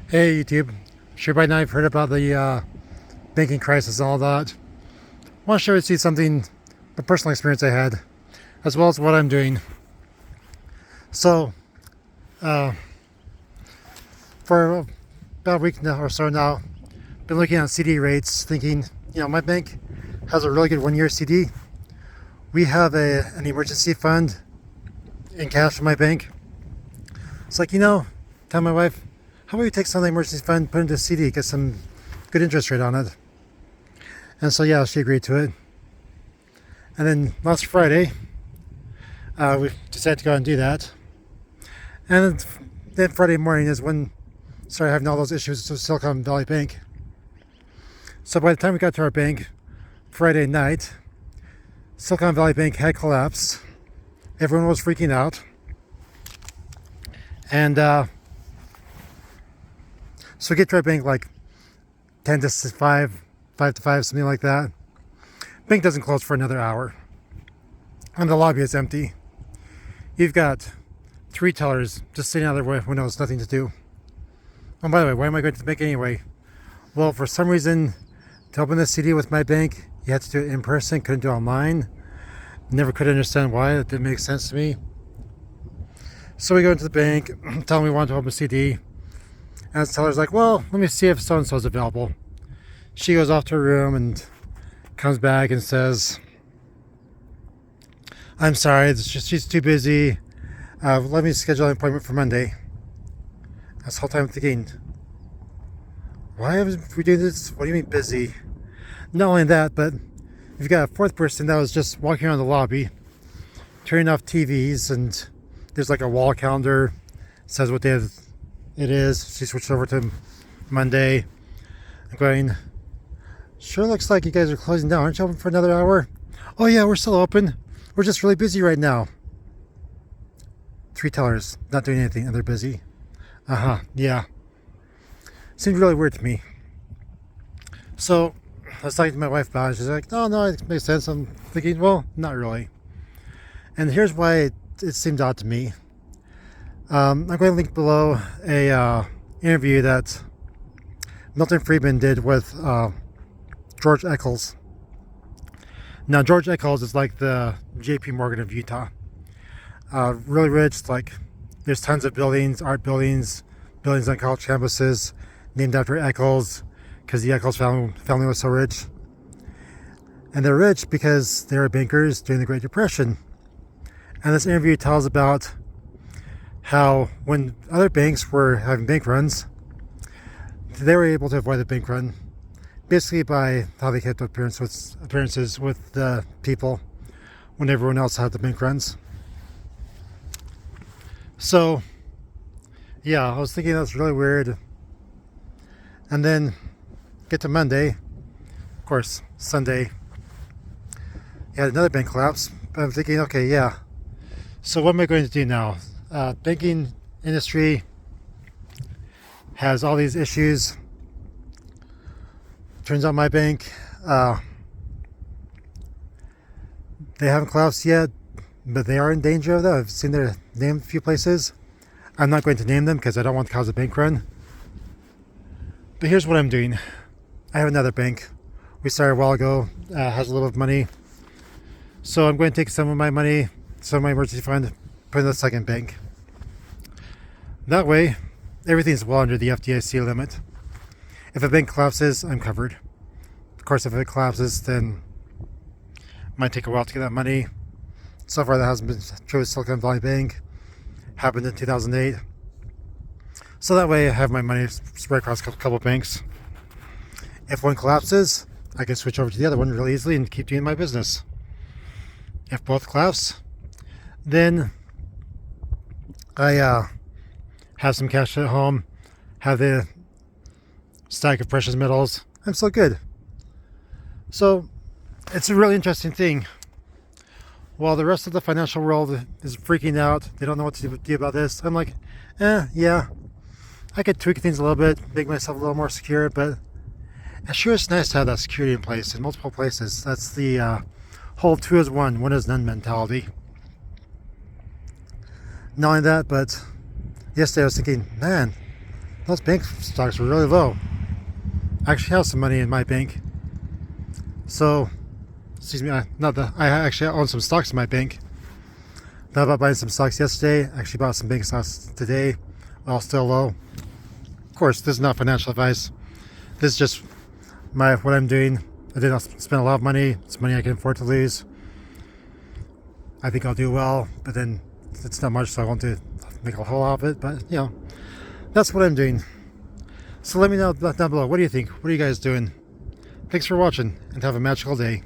Hey YouTube, sure by now you've heard about the banking crisis and all that. I want to share with you something, a personal experience I had, as well as what I'm doing. So, uh, for about a week now or so now, been looking at CD rates, thinking, my bank has a really good 1 year CD. We have an emergency fund in cash in my bank. It's like, tell my wife, how about you take some of the emergency fund, put it into a CD, get some good interest rate on it. And so, yeah, she agreed to it. And then last Friday, we decided to go and do that. And then Friday morning is when I started having all those issues with Silicon Valley Bank. So by the time we got to our bank Friday night, Silicon Valley Bank had collapsed. Everyone was freaking out. And so we get to our bank like 10 to 5, 5 to 5, something like that. Bank doesn't close for another hour. And the lobby is empty. You've got 3 tellers just sitting out their windows, nothing to do. Oh, by the way, why am I going to the bank anyway? Well, for some reason, to open the CD with my bank, you had to do it in person, couldn't do it online. Never could understand why, it didn't make sense to me. So we go into the bank, tell them we want to open a CD. And the teller's like, well, let me see if so-and-so's available. She goes off to her room and comes back and says, I'm sorry, she's too busy. Let me schedule an appointment for Monday. That's the whole time I'm thinking, why are we doing this? What do you mean busy? Not only that, but you've got a fourth person that was just walking around the lobby, turning off TVs, and there's like a wall calendar, says what day it is. She switched over to Monday. I'm going, sure looks like you guys are closing down. Aren't you open for another hour? Oh yeah, we're still open. We're just really busy right now. 3 tellers, not doing anything, and they're busy. Yeah. Seemed really weird to me. So I was talking to my wife about it. She's like, no, it makes sense. I'm thinking, well, not really. And here's why it seemed odd to me. I'm going to link below a interview that Milton Freedman did with George Eccles. Now, George Eccles is like the JP Morgan of Utah. Really rich, like there's tons of buildings, art buildings on college campuses named after Eccles because the Eccles family was so rich. And they're rich because they were bankers during the Great Depression. And this interview tells about how when other banks were having bank runs, they were able to avoid the bank run basically by how they kept appearances with the people when everyone else had the bank runs. So, yeah, I was thinking that's really weird. And then get to Monday, of course, Sunday, you had another bank collapse. But I'm thinking, okay, yeah. So what am I going to do now? Banking industry has all these issues. Turns out my bank, they haven't collapsed yet, but they are in danger of that. I've seen their name a few places. I'm not going to name them because I don't want to cause a bank run. But here's what I'm doing. I have another bank. We started a while ago, has a little bit of money. So I'm going to take some of my money, some of my emergency fund, put in the second bank. That way, everything's well under the FDIC limit. If a bank collapses, I'm covered. Of course, if it collapses, then it might take a while to get that money. So far, that hasn't been true with Silicon Valley Bank. Happened in 2008. So that way, I have my money spread across a couple of banks. If one collapses, I can switch over to the other one really easily and keep doing my business. If both collapse, then I have some cash at home, have the stack of precious metals. I'm still good. So it's a really interesting thing. While the rest of the financial world is freaking out, they don't know what to do about this. I'm like, yeah, I could tweak things a little bit, make myself a little more secure, but it sure is nice to have that security in place in multiple places. That's the whole 2 is 1, 1 is none mentality. Not only that, but yesterday I was thinking, man, those bank stocks were really low. I actually have some money in my bank. So, excuse me, not that I actually own some stocks in my bank. Thought about buying some stocks yesterday. Actually bought some bank stocks today, all still low. Of course, this is not financial advice. This is just what I'm doing. I did not spend a lot of money. It's money I can afford to lose. I think I'll do well, but then it's not much, so I won't make a whole lot of it. But that's what I'm doing. So let me know down below. What do you think? What are you guys doing? Thanks for watching, and have a magical day.